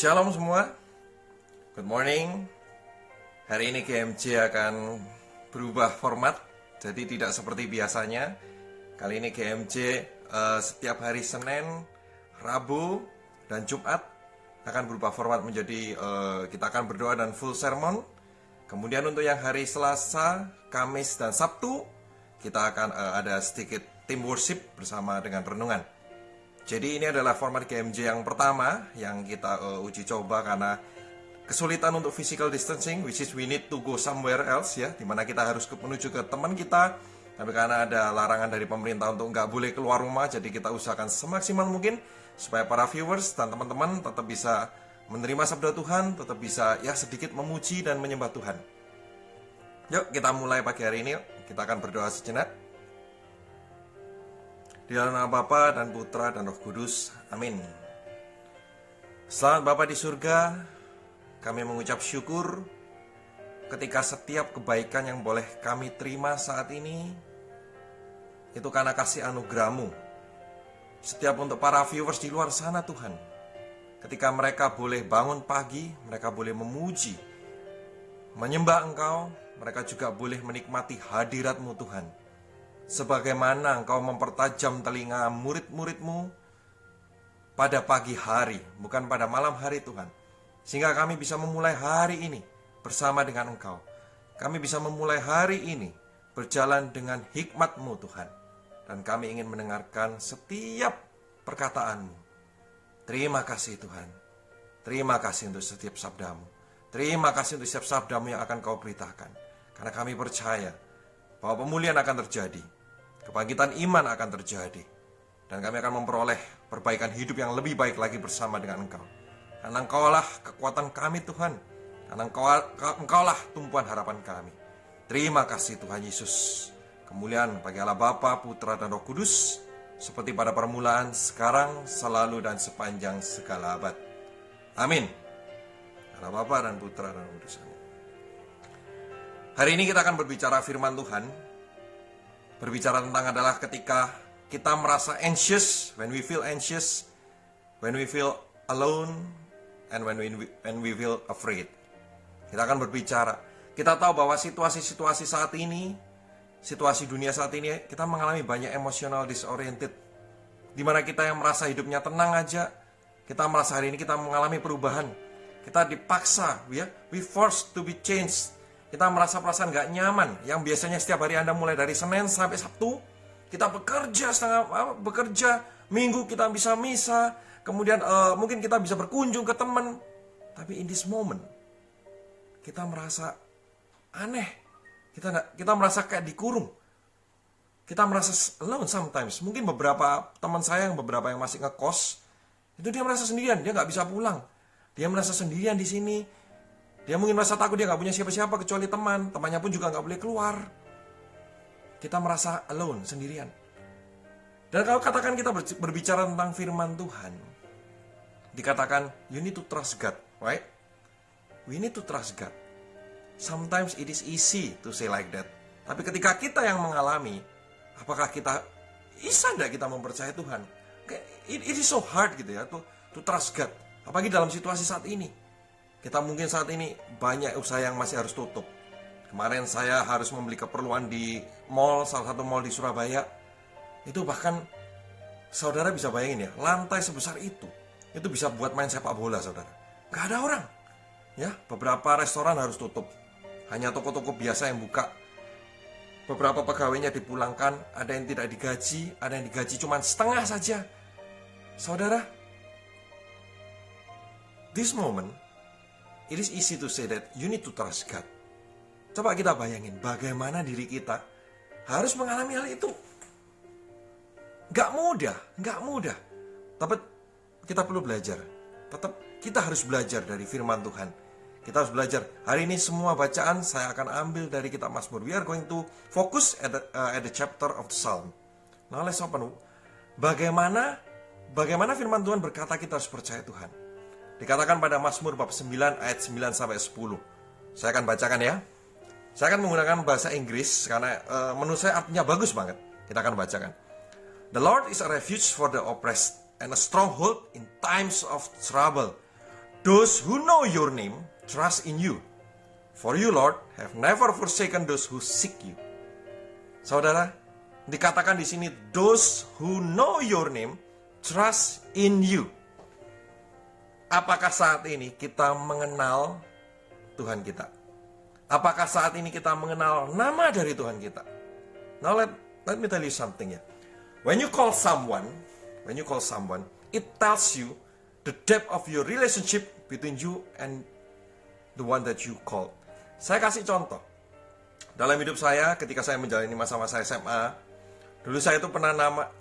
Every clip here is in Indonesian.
Shalom semua, good morning. Hari ini GMJ akan berubah format, jadi tidak seperti biasanya. Kali ini GMJ setiap hari Senin, Rabu, dan Jumat akan berubah format menjadi kita akan berdoa dan full sermon. Kemudian untuk yang hari Selasa, Kamis, dan Sabtu kita akan ada sedikit team worship bersama dengan renungan. Jadi ini adalah format GMJ yang pertama yang kita uji coba karena kesulitan untuk physical distancing, which is we need to go somewhere else ya, dimana kita harus menuju ke teman kita. Tapi karena ada larangan dari pemerintah untuk nggak boleh keluar rumah, jadi kita usahakan semaksimal mungkin supaya para viewers dan teman-teman tetap bisa menerima sabda Tuhan, tetap bisa ya sedikit memuji dan menyembah Tuhan. Yuk kita mulai pagi hari ini, kita akan berdoa sejenak. Di dalam nama Bapa dan Putra dan Roh Kudus, amin. Selamat Bapa di surga, kami mengucap syukur ketika setiap kebaikan yang boleh kami terima saat ini itu karena kasih anugerah-Mu. Setiap untuk para viewers di luar sana Tuhan, ketika mereka boleh bangun pagi, mereka boleh memuji, menyembah Engkau, mereka juga boleh menikmati hadirat-Mu Tuhan. Sebagaimana Engkau mempertajam telinga murid-murid-Mu pada pagi hari, bukan pada malam hari Tuhan. Sehingga kami bisa memulai hari ini bersama dengan Engkau. Kami bisa memulai hari ini berjalan dengan hikmat-Mu Tuhan. Dan kami ingin mendengarkan setiap perkataan-Mu. Terima kasih Tuhan. Terima kasih untuk setiap sabda-Mu. Terima kasih untuk setiap sabda-Mu yang akan Kau beritakan. Karena kami percaya bahwa pemulihan akan terjadi, kebangkitan iman akan terjadi, dan kami akan memperoleh perbaikan hidup yang lebih baik lagi bersama dengan Engkau. Karena Engkaulah kekuatan kami Tuhan, karena Engkaulah tumpuan harapan kami. Terima kasih Tuhan Yesus. Kemuliaan bagi Allah Bapa, Putra, dan Roh Kudus, seperti pada permulaan, sekarang, selalu, dan sepanjang segala abad. Amin. Allah Bapa dan Putra dan Roh Kudus. Amin. Hari ini kita akan berbicara firman Tuhan. Berbicara tentang adalah ketika kita merasa anxious, when we feel anxious, when we feel alone, and when we feel afraid. Kita akan berbicara. Kita tahu bahwa situasi-situasi saat ini, situasi dunia saat ini, kita mengalami banyak emotional disoriented. Dimana kita yang merasa hidupnya tenang aja, kita merasa hari ini kita mengalami perubahan. Kita dipaksa, we forced to be changed. Kita merasa perasaan gak nyaman. Yang biasanya setiap hari Anda mulai dari Senin sampai Sabtu, kita bekerja, Minggu kita bisa misa, kemudian mungkin kita bisa berkunjung ke teman. Tapi in this moment, kita merasa aneh. Kita merasa kayak dikurung. Kita merasa alone sometimes. Mungkin beberapa teman saya, beberapa yang masih ngekos, itu dia merasa sendirian, dia gak bisa pulang. Dia merasa sendirian di sini. Dia mungkin merasa takut, dia gak punya siapa-siapa kecuali temannya pun juga gak boleh keluar. Kita merasa alone, sendirian. Dan kalau katakan kita berbicara tentang firman Tuhan, dikatakan you need to trust God, right? We need to trust God. Sometimes it is easy to say like that. Tapi ketika kita yang mengalami, apakah kita bisa gak kita mempercayai Tuhan? It is so hard gitu ya, to trust God. Apalagi dalam situasi saat ini. Kita mungkin saat ini banyak usaha yang masih harus tutup. Kemarin saya harus membeli keperluan di mall, salah satu mall di Surabaya. Itu bahkan saudara bisa bayangin ya, lantai sebesar itu bisa buat main sepak bola saudara. Gak ada orang. Ya, beberapa restoran harus tutup. Hanya toko-toko biasa yang buka. Beberapa pegawainya dipulangkan, ada yang tidak digaji, ada yang digaji cuma setengah saja. Saudara, this moment it is easy to say that you need to trust God. Coba kita bayangin bagaimana diri kita harus mengalami hal itu. Gak mudah. Tapi kita perlu belajar. Tetap kita harus belajar dari firman Tuhan. Kita harus belajar. Hari ini semua bacaan saya akan ambil dari kitab Mazmur. We are going to focus at the chapter of the Psalm. Now let's open. Bagaimana firman Tuhan berkata kita harus percaya Tuhan. Dikatakan pada Mazmur bab 9 ayat 9 sampai 10. Saya akan bacakan ya. Saya akan menggunakan bahasa Inggris karena menurut saya artinya bagus banget. Kita akan bacakan. The Lord is a refuge for the oppressed and a stronghold in times of trouble. Those who know your name trust in you. For you, Lord, have never forsaken those who seek you. Saudara, dikatakan di sini, those who know your name trust in you. Apakah saat ini kita mengenal Tuhan kita? Apakah saat ini kita mengenal nama dari Tuhan kita? Now let me tell you something ya. When you call someone, it tells you the depth of your relationship between you and the one that you call. Saya kasih contoh. Dalam hidup saya, ketika saya menjalani masa-masa SMA, dulu saya itu pernah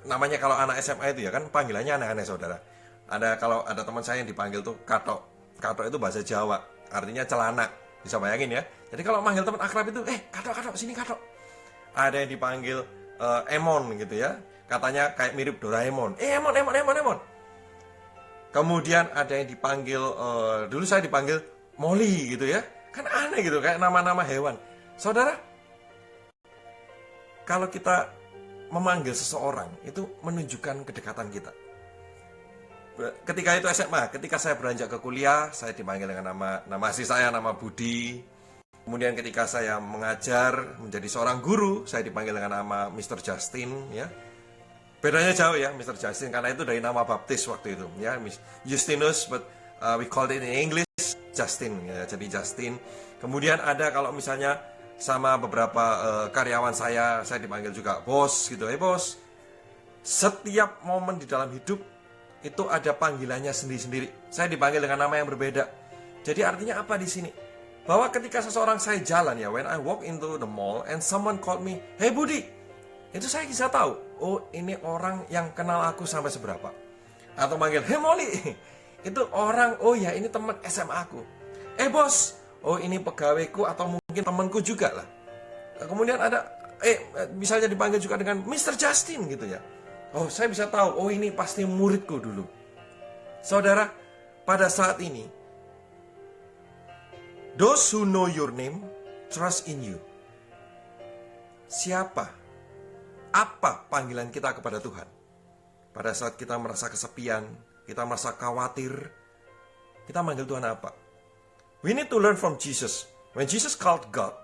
namanya kalau anak SMA itu ya kan panggilannya aneh-aneh saudara. Kalau ada teman saya yang dipanggil tuh katok. Katok itu bahasa Jawa, artinya celana. Bisa bayangin ya. Jadi kalau manggil teman akrab itu, katok, sini katok. Ada yang dipanggil Emon gitu ya. Katanya kayak mirip Doraemon. Emon. Kemudian ada yang dipanggil, dulu saya dipanggil Molly gitu ya. Kan aneh gitu, kayak nama-nama hewan. Saudara, kalau kita memanggil seseorang, itu menunjukkan kedekatan kita. Ketika itu SMA, ketika saya beranjak ke kuliah, saya dipanggil dengan nama asli saya, nama Budi. Kemudian ketika saya mengajar, menjadi seorang guru, saya dipanggil dengan nama Mr. Justin. Ya. Bedanya jauh ya, Mr. Justin, karena itu dari nama baptis waktu itu. Ya, Justinus, but we called it in English Justin. Ya, jadi Justin. Kemudian ada kalau misalnya sama beberapa karyawan saya dipanggil juga bos gitu. Bos. Setiap momen di dalam hidup itu ada panggilannya sendiri-sendiri. Saya dipanggil dengan nama yang berbeda. Jadi artinya apa di sini? Bahwa ketika seseorang saya jalan ya, when I walk into the mall and someone called me, "Hey Budi," itu saya bisa tahu, oh ini orang yang kenal aku sampai seberapa. Atau manggil, "Hey Molly," itu orang, oh ya ini teman SMA aku. Bos, oh ini pegawaiku atau mungkin temanku juga lah. Kemudian ada, bisa jadi dipanggil juga dengan Mr. Justin gitu ya. Oh saya bisa tahu, oh ini pasti muridku dulu. Saudara, pada saat ini, those who know your name trust in you. Siapa? Apa panggilan kita kepada Tuhan? Pada saat kita merasa kesepian, kita merasa khawatir, kita manggil Tuhan apa? We need to learn from Jesus. When Jesus called God,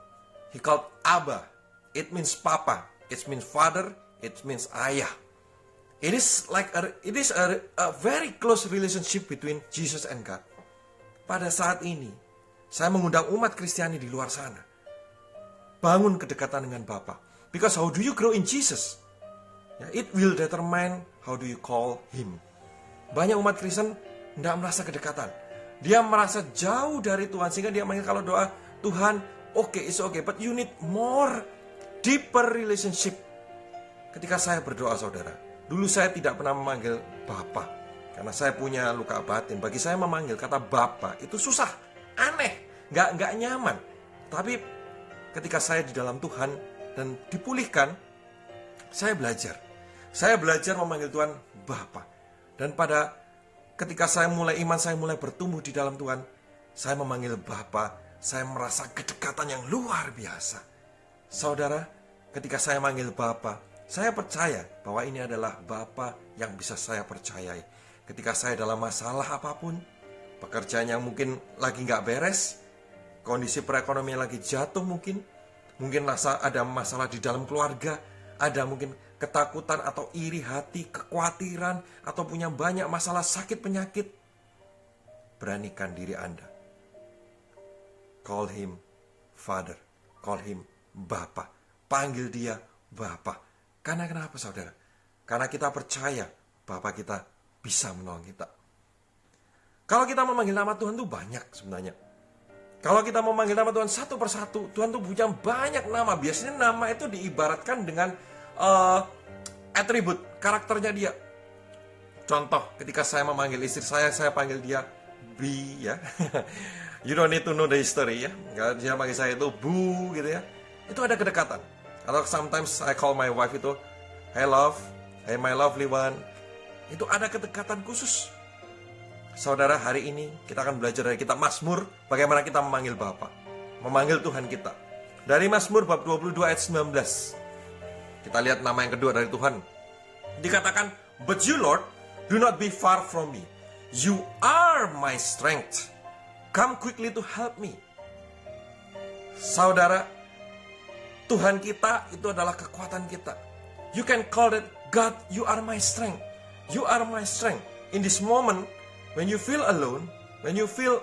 He called Abba. It means Papa. It means Father. It means Ayah. It is a very close relationship between Jesus and God. Pada saat ini, saya mengundang umat Kristiani di luar sana. Bangun kedekatan dengan Bapa. Because how do you grow in Jesus? It will determine how do you call Him. Banyak umat Kristen tidak merasa kedekatan. Dia merasa jauh dari Tuhan. Sehingga dia manggil kalau doa, Tuhan, it's okay. But you need more, deeper relationship. Ketika saya berdoa saudara, dulu saya tidak pernah memanggil Bapa. Karena saya punya luka batin. Bagi saya memanggil kata Bapa itu susah, aneh, nggak nyaman. Tapi ketika saya di dalam Tuhan dan dipulihkan, saya belajar. Saya belajar memanggil Tuhan Bapa. Dan ketika saya mulai iman, saya mulai bertumbuh di dalam Tuhan, saya memanggil Bapa, saya merasa kedekatan yang luar biasa. Saudara, ketika saya manggil Bapa, saya percaya bahwa ini adalah Bapa yang bisa saya percayai. Ketika saya dalam masalah apapun, pekerjaan yang mungkin lagi gak beres, kondisi perekonomian lagi jatuh mungkin ada masalah di dalam keluarga, ada mungkin ketakutan atau iri hati, kekhawatiran, atau punya banyak masalah sakit penyakit, beranikan diri Anda. Call Him Father, call Him Bapa, panggil Dia Bapa. Karena kenapa saudara? Karena kita percaya Bapa kita bisa menolong kita. Kalau kita memanggil nama Tuhan itu banyak sebenarnya. Kalau kita memanggil nama Tuhan satu persatu, Tuhan tuh punya banyak nama. Biasanya nama itu diibaratkan dengan atribut, karakternya dia. Contoh, ketika saya memanggil istri saya panggil dia Bi ya. You don't need to know the history ya. Dia panggil saya itu Bu gitu ya. Itu ada kedekatan. Atau sometimes I call my wife itu, "Hey love, hey my lovely one." Itu ada kedekatan khusus. Saudara, hari ini kita akan belajar dari kitab Mazmur bagaimana kita memanggil Bapa, memanggil Tuhan kita. Dari Mazmur bab 22 ayat 19. Kita lihat nama yang kedua dari Tuhan. Dikatakan, "But you Lord, do not be far from me. You are my strength. Come quickly to help me. Saudara, Tuhan kita itu adalah kekuatan kita. You can call it, God, you are my strength. You are my strength. In this moment, when you feel alone, when you feel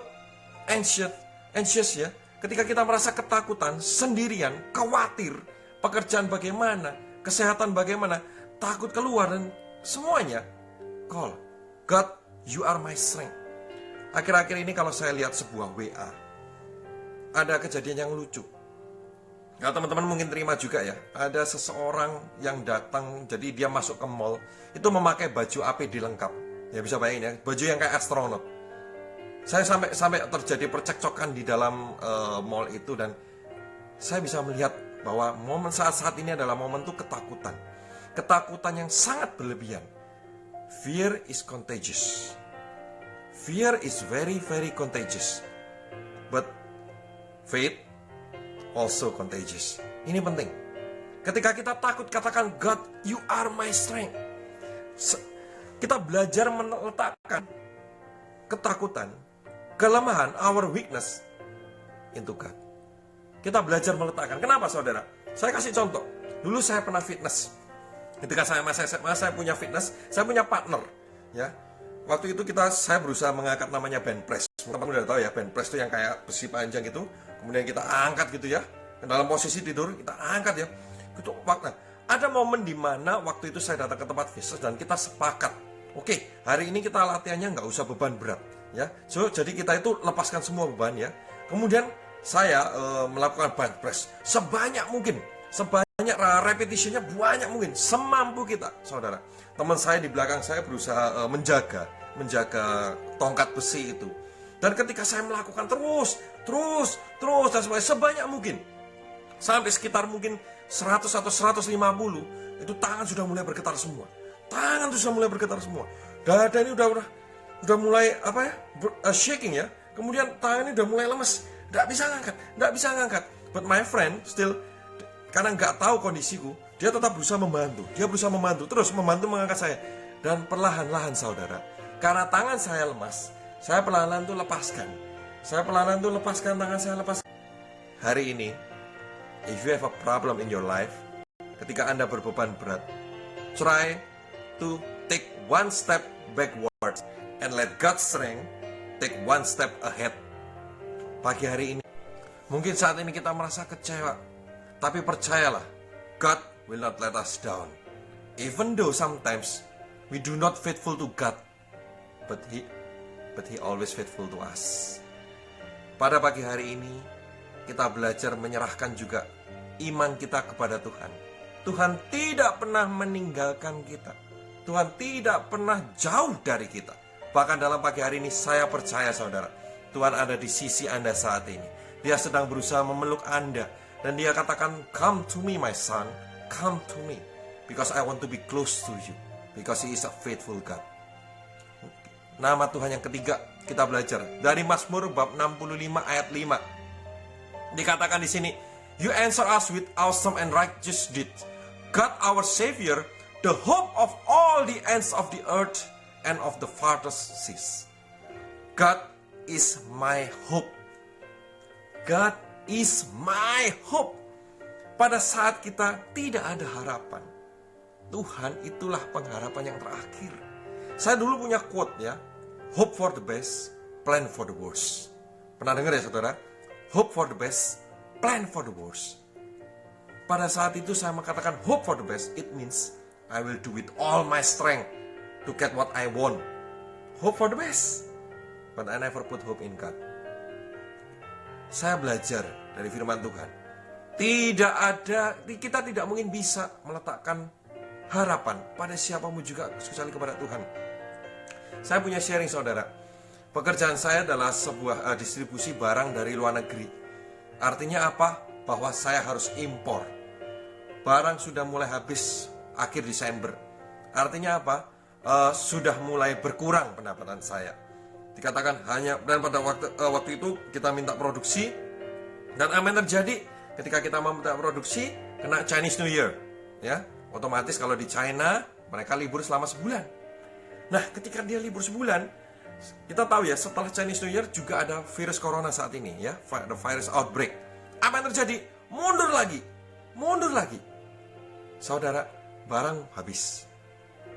anxious ya, ketika kita merasa ketakutan, sendirian, khawatir, pekerjaan bagaimana, kesehatan bagaimana, takut keluar dan semuanya, call, God, you are my strength. Akhir-akhir ini kalau saya lihat sebuah WA, ada kejadian yang lucu. Nah, teman-teman mungkin terima juga ya. Ada seseorang yang datang, jadi dia masuk ke mall, itu memakai baju APD lengkap. Ya bisa bayangin ya, baju yang kayak astronot. Saya sampai terjadi percekcokan di dalam mall itu, dan saya bisa melihat bahwa momen saat ini adalah momen tuh ketakutan. Ketakutan yang sangat berlebihan. Fear is contagious. Fear is very, very contagious. But faith also contagious. Ini penting. Ketika kita takut, katakan, God, you are my strength. Kita belajar meletakkan ketakutan, kelemahan, our weakness into God. Kita belajar meletakkan. Kenapa saudara? Saya kasih contoh. Dulu saya pernah fitness. Ketika saya masih SMA, saya punya fitness, saya punya partner. Ya, waktu itu saya berusaha mengangkat namanya band press. Teman-teman udah tahu ya, band press itu yang kayak besi panjang gitu. Kemudian kita angkat gitu ya. Dalam posisi tidur, kita angkat ya. Itu waktu. Ada momen di mana waktu itu saya datang ke tempat fitness dan kita sepakat. Oke, hari ini kita latihannya nggak usah beban berat. Ya, jadi kita itu lepaskan semua beban ya. Kemudian saya melakukan band press sebanyak mungkin. Sebanyak repetisinya banyak mungkin. Semampu kita, saudara. Teman saya di belakang saya berusaha menjaga tongkat besi itu. Dan ketika saya melakukan terus dan sebanyak mungkin, sampai sekitar mungkin 100 atau 150, itu tangan sudah mulai bergetar semua. Dada ini udah mulai shaking ya. Kemudian tangan ini udah mulai lemes, nggak bisa ngangkat. But my friend still, karena nggak tahu kondisiku, dia tetap berusaha membantu. Terus membantu mengangkat saya. Dan perlahan-lahan saudara, karena tangan saya lemas, saya perlahan-lahan tuh lepaskan tangan saya, lepaskan. Hari ini, if you have a problem in your life, ketika Anda berbeban berat, try to take one step backwards and let God's strength take one step ahead. Pagi hari ini, mungkin saat ini kita merasa kecewa, tapi percayalah, God will not let us down. Even though sometimes we do not faithful to God, but He always faithful to us. Pada pagi hari ini, kita belajar menyerahkan juga iman kita kepada Tuhan. Tuhan tidak pernah meninggalkan kita. Tuhan tidak pernah jauh dari kita. Bahkan dalam pagi hari ini saya percaya saudara, Tuhan ada di sisi Anda saat ini. Dia sedang berusaha memeluk Anda. Dan dia katakan, come to me my son, come to me. Because I want to be close to you. Because He is a faithful God. Nama Tuhan yang ketiga kita belajar dari Mazmur bab 65 ayat 5. Dikatakan di sini, you answer us with awesome and righteous deeds. God our Savior, the hope of all the ends of the earth and of the farthest seas. God is my hope. God is my hope. Pada saat kita tidak ada harapan, Tuhan itulah pengharapan yang terakhir. Saya dulu punya quote ya, hope for the best, plan for the worst. Pernah dengar ya saudara? Hope for the best, plan for the worst. Pada saat itu saya mengatakan hope for the best, it means I will do with all my strength to get what I want. Hope for the best, but I never put hope in God. Saya belajar dari firman Tuhan, kita tidak mungkin bisa meletakkan harapan pada siapapun juga kecuali kepada Tuhan. Saya punya sharing saudara. Pekerjaan saya adalah sebuah distribusi barang dari luar negeri. Artinya apa? Bahwa saya harus impor. Barang sudah mulai habis akhir Desember. Artinya apa? Sudah mulai berkurang pendapatan saya. Dikatakan hanya, dan pada waktu itu kita minta produksi. Dan apa yang terjadi? Ketika kita meminta produksi, kena Chinese New Year. Ya, otomatis kalau di China mereka libur selama sebulan. Nah, ketika dia libur sebulan, Kita tahu ya, setelah Chinese New Year juga ada virus corona saat ini ya, the virus outbreak. Apa yang terjadi? Mundur lagi. Saudara, barang habis.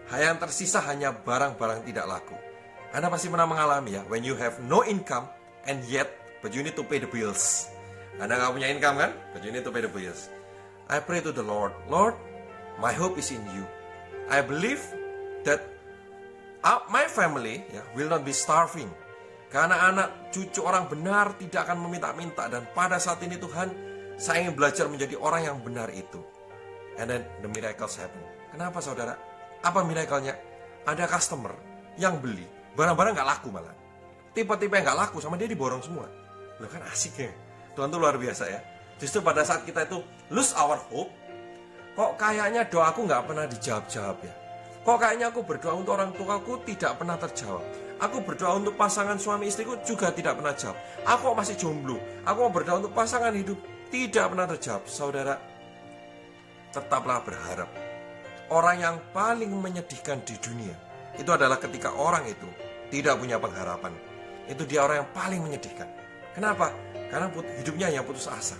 Yang tersisa hanya barang-barang tidak laku. Anda pasti pernah mengalami ya, when you have no income and yet, but you need to pay the bills. Anda nggak punya income kan? But you need to pay the bills. I pray to the Lord, Lord, my hope is in you. I believe that my family will not be starving. Karena anak cucu orang benar tidak akan meminta-minta. Dan pada saat ini Tuhan, saya ingin belajar menjadi orang yang benar itu. And then the miracles happen. Kenapa saudara? Apa miracle-nya? Ada customer yang beli, barang-barang gak laku malah. Tipe-tipe yang gak laku sama dia diborong semua. Loh kan asik ya. Tuhan tuh luar biasa ya. Justru pada saat kita itu lose our hope, kok kayaknya doaku gak pernah dijawab-jawab ya. Kok kayaknya aku berdoa untuk orang tuaku tidak pernah terjawab. Aku berdoa untuk pasangan suami istriku juga tidak pernah jawab. Aku masih jomblo. Aku mau berdoa untuk pasangan hidup tidak pernah terjawab. Saudara, tetaplah berharap. Orang yang paling menyedihkan di dunia itu adalah ketika orang itu tidak punya pengharapan. Itu dia orang yang paling menyedihkan. Kenapa? Karena hidupnya hanya putus asa.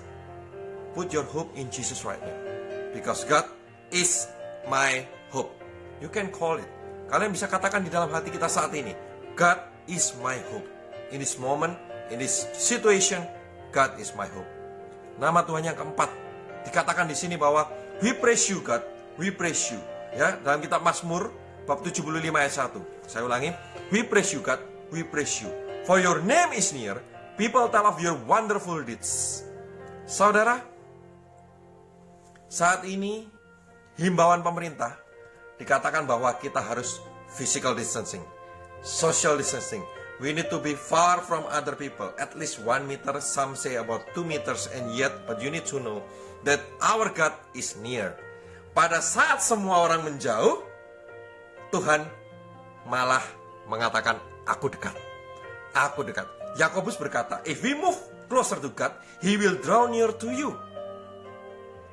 Put your hope in Jesus right now. Because God is my hope. You can call it. Kalian bisa katakan di dalam hati kita saat ini, God is my hope. In this moment, in this situation, God is my hope. Nama Tuhan yang keempat dikatakan di sini bahwa we praise you God, we praise you. Ya, dalam kitab Mazmur bab 75 ayat 1. Saya ulangi, we praise you God, we praise you. For your name is near, people tell of your wonderful deeds. Saudara, saat ini himbauan pemerintah dikatakan bahwa kita harus physical distancing, social distancing. We need to be far from other people, at least 1 meter, some say about 2 meters, and yet, but you need to know that our God is near. Pada saat semua orang menjauh, Tuhan malah mengatakan, aku dekat. Aku dekat. Yakobus berkata, if we move closer to God, He will draw near to you.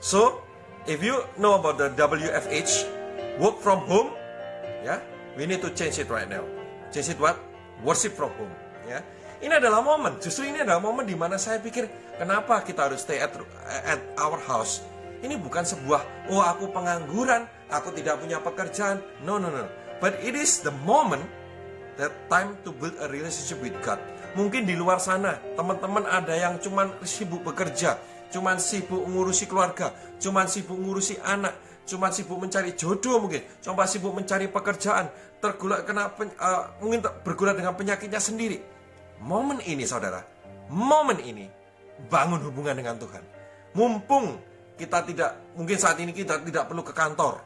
So, if you know about the WFH, work from home, ya, we need to change it right now. Change it what? Worship from home. Ya, ini adalah momen. Justru ini adalah momen di mana saya pikir, kenapa kita harus stay at our house? Ini bukan sebuah, oh aku pengangguran, aku tidak punya pekerjaan. No. But it is the moment, that time to build a relationship with God. Mungkin di luar sana, teman-teman ada yang cuman sibuk bekerja, cuman sibuk ngurusi keluarga, cuman sibuk ngurusi anak, cuma sibuk mencari jodoh mungkin, cuma sibuk mencari pekerjaan, mungkin bergulat dengan penyakitnya sendiri. Momen ini saudara, momen ini bangun hubungan dengan Tuhan. Mumpung kita mungkin saat ini kita tidak perlu ke kantor.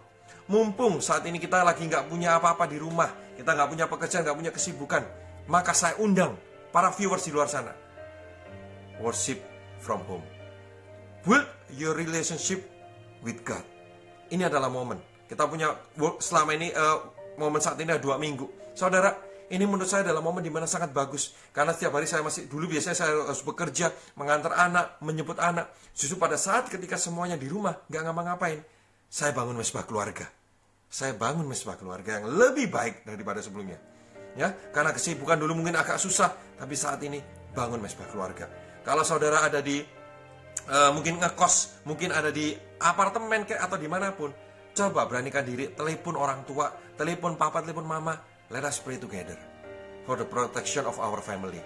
Mumpung saat ini kita lagi nggak punya apa-apa di rumah, kita nggak punya pekerjaan, nggak punya kesibukan, maka saya undang para viewers di luar sana, worship from home. Build your relationship with God. Ini adalah momen. Kita punya selama ini momen saat ini ada 2 minggu. Saudara, ini menurut saya adalah momen di mana sangat bagus. Karena setiap hari biasanya saya harus bekerja, mengantar anak, menjemput anak. Justru pada saat ketika semuanya di rumah, nggak ngapa-ngapain, saya bangun mesbah keluarga. Saya bangun mesbah keluarga yang lebih baik daripada sebelumnya. Ya, karena kesibukan dulu mungkin agak susah, tapi saat ini bangun mesbah keluarga. Kalau saudara ada di mungkin ngekos, mungkin ada di apartemen kayak atau dimanapun, coba beranikan diri, telepon orang tua, telepon papa, telepon mama. Let us pray together for the protection of our family.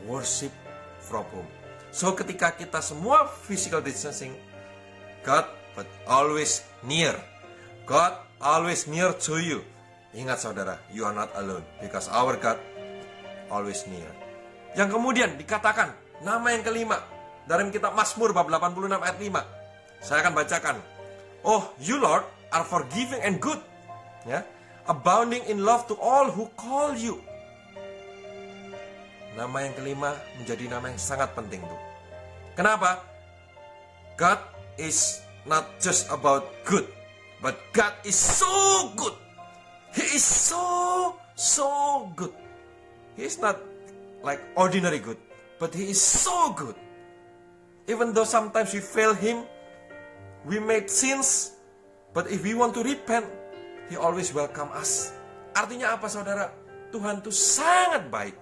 Worship from home. So ketika kita semua physical distancing, God but always near. God always near to you. Ingat saudara, you are not alone because our God always near. Yang kemudian dikatakan nama yang kelima dalam kitab Mazmur bab 86 ayat 5. Saya akan bacakan. Oh, you Lord are forgiving and good. Ya, abounding in love to all who call you. Nama yang kelima menjadi nama yang sangat penting tuh. Kenapa? God is not just about good, but God is so good. He is so good. He is not like ordinary good, but He is so good. Even though sometimes we fail Him, we make sins, but if we want to repent, He always welcome us. Artinya apa saudara? Tuhan itu sangat baik.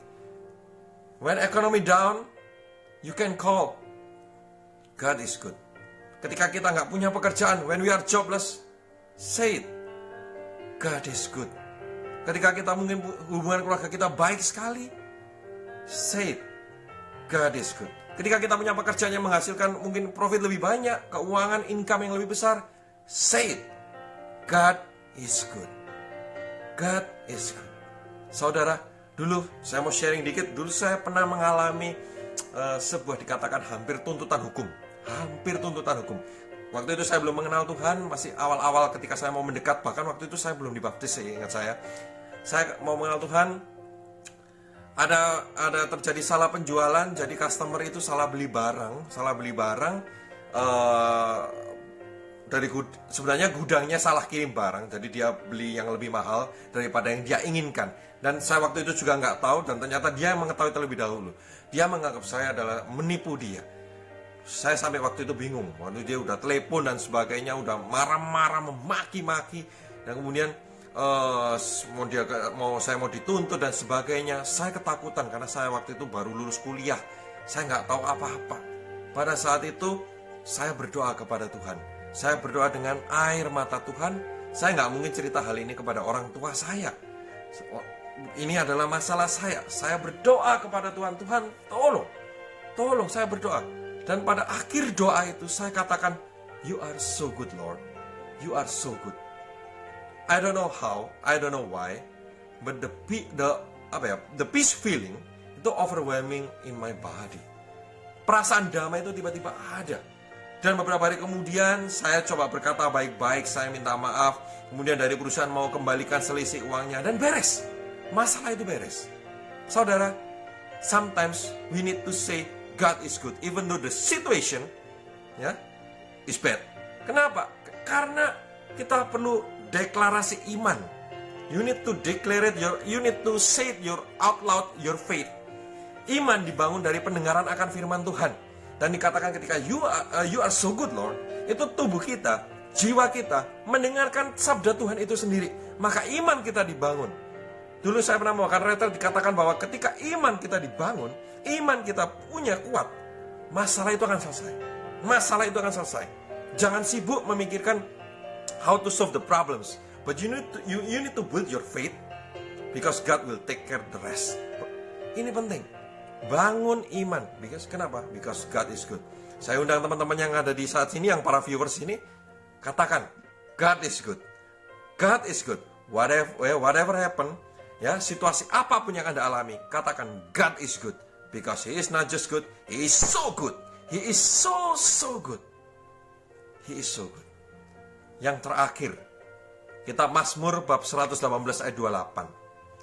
When economy down, you can call, God is good. Ketika kita nggak punya pekerjaan, when we are jobless, say it, God is good. Ketika kita mungkin hubungan keluarga kita baik sekali, say it, God is good. Ketika kita punya pekerjaan yang menghasilkan mungkin profit lebih banyak, keuangan, income yang lebih besar, say it, God is good. God is good. Saudara, dulu saya mau sharing dikit. Dulu saya pernah mengalami sebuah dikatakan hampir tuntutan hukum. Hampir tuntutan hukum. Waktu itu saya belum mengenal Tuhan, masih awal-awal ketika saya mau mendekat. Bahkan waktu itu saya belum dibaptis, ingat saya. Saya mau mengenal Tuhan, ada terjadi salah penjualan. Jadi customer itu salah beli barang. Sebenarnya gudangnya salah kirim barang. Jadi dia beli yang lebih mahal daripada yang dia inginkan. Dan saya waktu itu juga nggak tahu, dan ternyata dia mengetahui terlebih dahulu. Dia menganggap saya adalah menipu dia. Saya sampai waktu itu bingung. Waktu dia udah telepon dan sebagainya, udah marah-marah, memaki-maki, dan kemudian saya mau dituntut dan sebagainya. Saya ketakutan karena saya waktu itu baru lulus kuliah. Saya nggak tahu apa-apa. Pada saat itu saya berdoa kepada Tuhan. Saya berdoa dengan air mata Tuhan. Saya nggak mungkin cerita hal ini kepada orang tua saya. Ini adalah masalah saya. Saya berdoa kepada Tuhan. Tuhan, tolong saya berdoa. Dan pada akhir doa itu saya katakan, You are so good, Lord. You are so good. I don't know how, I don't know why, but the peace feeling itu overwhelming in my body. Perasaan damai itu tiba-tiba ada. Dan beberapa hari kemudian saya coba berkata baik-baik, saya minta maaf. Kemudian dari perusahaan mau kembalikan selisih uangnya, dan beres. Masalah itu beres. Saudara, sometimes we need to say God is good, even though the situation is bad. Kenapa? Karena kita perlu deklarasi iman. You need to declare it, you need to say it out loud your faith. Iman dibangun dari pendengaran akan firman Tuhan. Dan dikatakan ketika you are so good, Lord, itu tubuh kita, jiwa kita mendengarkan sabda Tuhan itu sendiri. Maka iman kita dibangun. Dulu saya pernah melakukan retret, dikatakan bahwa ketika iman kita dibangun, iman kita punya kuat, masalah itu akan selesai. Masalah itu akan selesai. Jangan sibuk memikirkan how to solve the problems, but you need to build your faith, because God will take care the rest. Ini penting. Bangun iman. Kenapa? Because God is good. Saya undang teman-teman yang ada di saat sini, yang para viewers ini, katakan, God is good. God is good. Whatever happen, situasi apapun yang Anda alami, katakan God is good. Because He is not just good, He is so good. He is so good. He is so good. Yang terakhir, kitab Mazmur bab 118 ayat 28.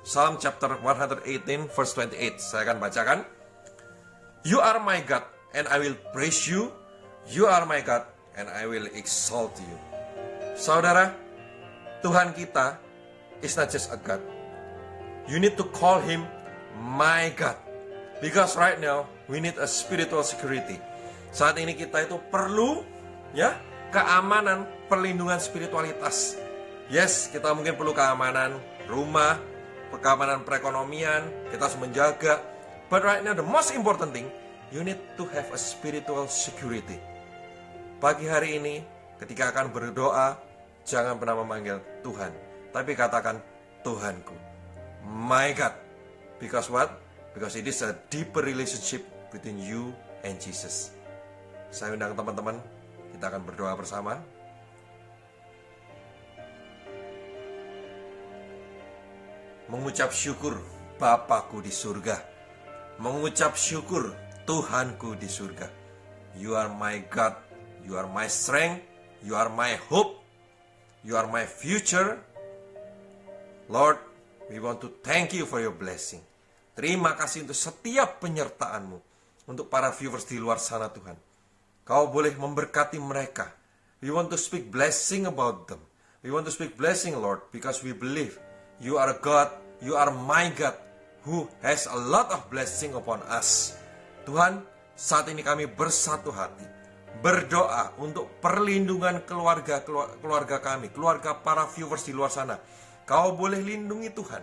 Psalm chapter 118 verse 28. Saya akan bacakan. You are my God and I will praise you. You are my God and I will exalt you. Saudara, Tuhan kita is not just a God. You need to call Him my God. Because right now, we need a spiritual security. Saat ini kita itu perlu keamanan, perlindungan spiritualitas. Yes, kita mungkin perlu keamanan rumah, keamanan perekonomian, kita harus menjaga. But right now, the most important thing, you need to have a spiritual security. Pagi hari ini, ketika akan berdoa, jangan pernah memanggil Tuhan, tapi katakan Tuhanku, my God. Because what? Because it is a deeper relationship between you and Jesus. Saya undang teman-teman, kita akan berdoa bersama. Mengucap syukur Bapakku di surga. Mengucap syukur Tuhanku di surga. You are my God. You are my strength. You are my hope. You are my future. Lord, we want to thank you for your blessing. Terima kasih untuk setiap penyertaan-Mu. Untuk para viewers di luar sana, Tuhan. Kau boleh memberkati mereka. We want to speak blessing about them. We want to speak blessing, Lord, because we believe You are God, You are my God, who has a lot of blessing upon us. Tuhan, saat ini kami bersatu hati, berdoa untuk perlindungan keluarga kami, keluarga para viewers di luar sana. Kau boleh lindungi Tuhan.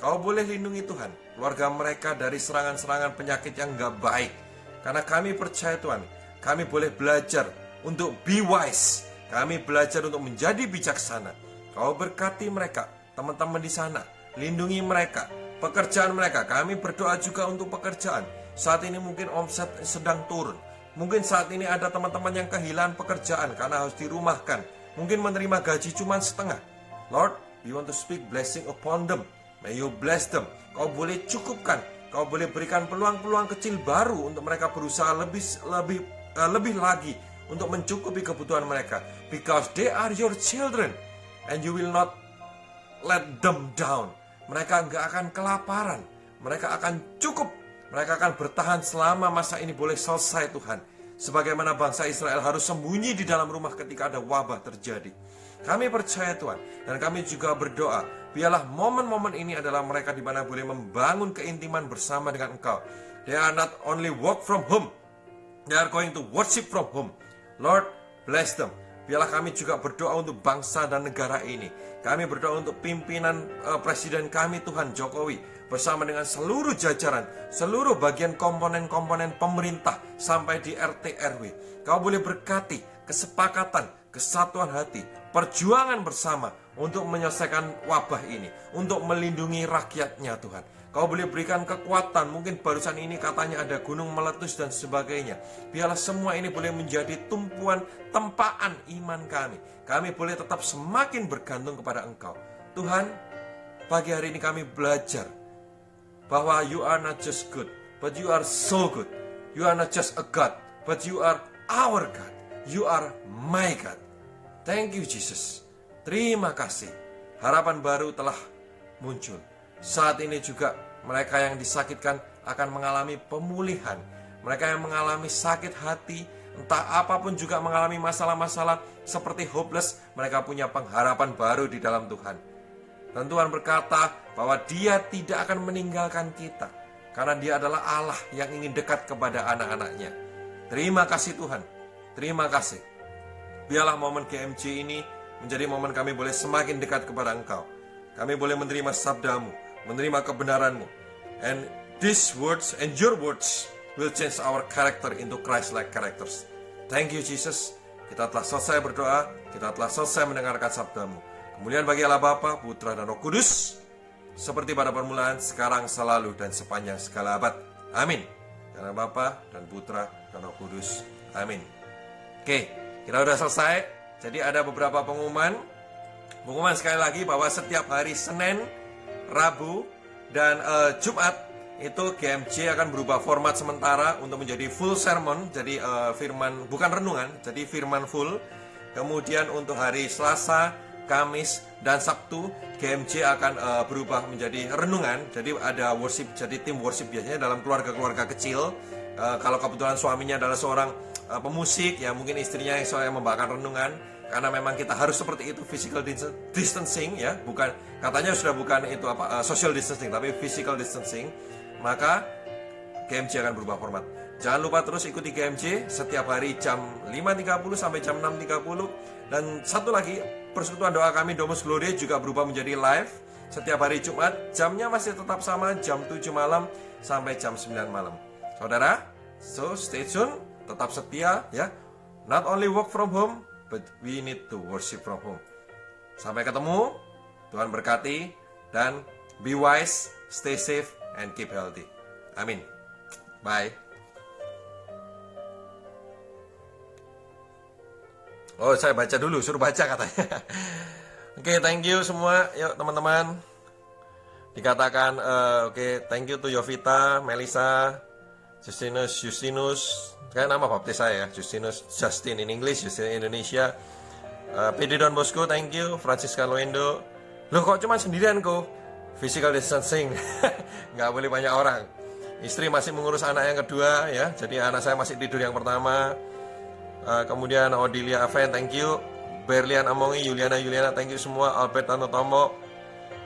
Kau boleh lindungi Tuhan keluarga mereka dari serangan-serangan penyakit yang gak baik. Karena kami percaya Tuhan, kami boleh belajar untuk be wise. Kami belajar untuk menjadi bijaksana. Kau berkati mereka, teman-teman di sana. Lindungi mereka, pekerjaan mereka. Kami berdoa juga untuk pekerjaan. Saat ini mungkin omset sedang turun. Mungkin saat ini ada teman-teman yang kehilangan pekerjaan karena harus dirumahkan. Mungkin menerima gaji cuma setengah. Lord, we want to speak blessing upon them. May you bless them. Kau boleh cukupkan. Kau boleh berikan peluang-peluang kecil baru untuk mereka berusaha lebih lagi untuk mencukupi kebutuhan mereka. Because they are your children. And you will not let them down. Mereka nggak akan kelaparan. Mereka akan cukup. Mereka akan bertahan selama masa ini boleh selesai Tuhan. Sebagaimana bangsa Israel harus sembunyi di dalam rumah ketika ada wabah terjadi. Kami percaya Tuhan, dan kami juga berdoa, biarlah momen-momen ini adalah mereka di mana boleh membangun keintiman bersama dengan Engkau. They are not only work from home, they are going to worship from home. Lord, bless them. Biarlah kami juga berdoa untuk bangsa dan negara ini. Kami berdoa untuk pimpinan Presiden kami Tuhan Jokowi, bersama dengan seluruh jajaran, seluruh bagian komponen-komponen pemerintah sampai di RT RW. Kau boleh berkati kesepakatan, kesatuan hati, perjuangan bersama untuk menyelesaikan wabah ini, untuk melindungi rakyatnya Tuhan. Kau boleh berikan kekuatan, mungkin barusan ini katanya ada gunung meletus dan sebagainya. Biarlah semua ini boleh menjadi tumpuan tempaan iman kami. Kami boleh tetap semakin bergantung kepada Engkau. Tuhan, pagi hari ini kami belajar bahwa you are not just good, but you are so good. You are not just a God, but you are our God. You are my God. Thank you Jesus. Terima kasih. Harapan baru telah muncul. Saat ini juga mereka yang disakitkan akan mengalami pemulihan. Mereka yang mengalami sakit hati, entah apapun juga mengalami masalah-masalah seperti hopeless, mereka punya pengharapan baru di dalam Tuhan. Dan Tuhan berkata bahwa Dia tidak akan meninggalkan kita, karena Dia adalah Allah yang ingin dekat kepada anak-anaknya. Terima kasih Tuhan. Terima kasih. Biarlah momen GMJ ini menjadi momen kami boleh semakin dekat kepada Engkau. Kami boleh menerima sabdamu, menerima kebenaranmu. And these words and your words will change our character into Christ-like characters. Thank you Jesus. Kita telah selesai berdoa, kita telah selesai mendengarkan sabdamu. Kemudian bagi Allah Bapa, Putra dan Roh Kudus, seperti pada permulaan, sekarang, selalu, dan sepanjang segala abad. Amin. Karena Bapa dan Putra dan Roh Kudus. Amin. Oke, kita udah selesai. Jadi ada beberapa pengumuman. Pengumuman sekali lagi bahwa setiap hari Senin, Rabu, dan Jumat itu GMJ akan berubah format sementara untuk menjadi full sermon. Jadi firman, bukan renungan, jadi firman full. Kemudian untuk hari Selasa, Kamis, dan Sabtu GMJ akan berubah menjadi renungan. Jadi ada worship, jadi tim worship biasanya dalam keluarga-keluarga kecil. Kalau kebetulan suaminya adalah seorang pemusik, ya mungkin istrinya yang membawakan renungan. Karena memang kita harus seperti itu, physical distancing, ya, bukan, katanya sudah bukan itu social distancing, tapi physical distancing. Maka GMJ akan berubah format. Jangan lupa terus ikuti GMJ setiap hari jam 5.30 sampai jam 6.30. Dan satu lagi, persekutuan doa kami Domus Gloria juga berubah menjadi live setiap hari Jumat. Jamnya masih tetap sama, jam 7 malam sampai jam 9 malam. Saudara, so stay tune, tetap setia, ya. Not only work from home, but we need to worship from home. Sampai ketemu, Tuhan berkati, dan be wise, stay safe, and keep healthy. Amin. Bye. Oh, saya baca dulu, suruh baca katanya. Oke, thank you semua, yuk teman-teman. Dikatakan, oke, thank you to Yovita, Melisa, Justinus, kayak nama baptis saya ya, Justin in English, Justin in Indonesia. PD Don Bosco, thank you. Francisca Loendo, loh kok cuma sendirian kok? Physical distancing, nggak boleh banyak orang. Istri masih mengurus anak yang kedua ya, jadi anak saya masih tidur yang pertama. Kemudian Odilia Aven, thank you. Berlian Amongi, Yuliana, thank you semua. Albert Tanotomo,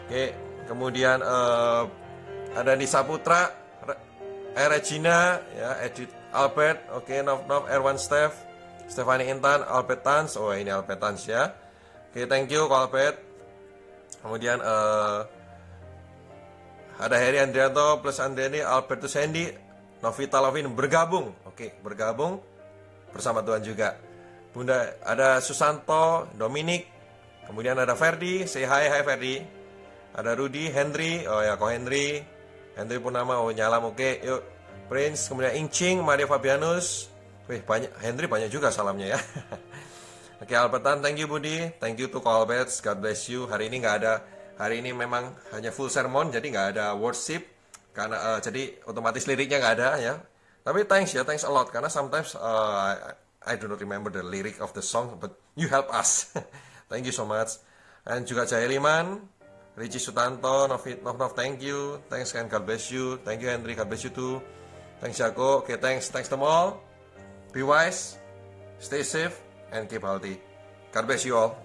oke. Kemudian ada Nisa Putra, Regina, ya, Edith Albert, oke, Nov, Erwan Stefani Intan, Albert Tans, oh ini Albert Tans ya, oke, thank you Albert. Kemudian Ada Heri Andrianto plus Andriani, Albertus Hendy, Novita Lovin bergabung. Oke, bergabung bersama Tuhan juga. Bunda, ada Susanto, Dominik, kemudian ada Ferdi, say hi Ferdi. Ada Rudy, Henry, oh ya, kok Henry Purnama, oh nyalam, oke, yuk. Prince, kemudian Ingcing, Maria Fabianus. Wih, banyak, Henry banyak juga salamnya ya. Oke, Albertan, thank you Budi, thank you to Colberts, God bless you. Hari ini memang hanya full sermon, jadi nggak ada worship, karena jadi otomatis liriknya nggak ada ya. Tapi thanks a lot, karena sometimes I do not remember the lyric of the song, but you help us. Thank you so much. Dan juga Jaya Liman, Richie Sutanto, Nov, thank you. Thanks kan, God bless you. Thank you Henry, God bless you too. Thanks Jaco. Okay, thanks them all. Be wise, stay safe, and keep healthy. God bless you all.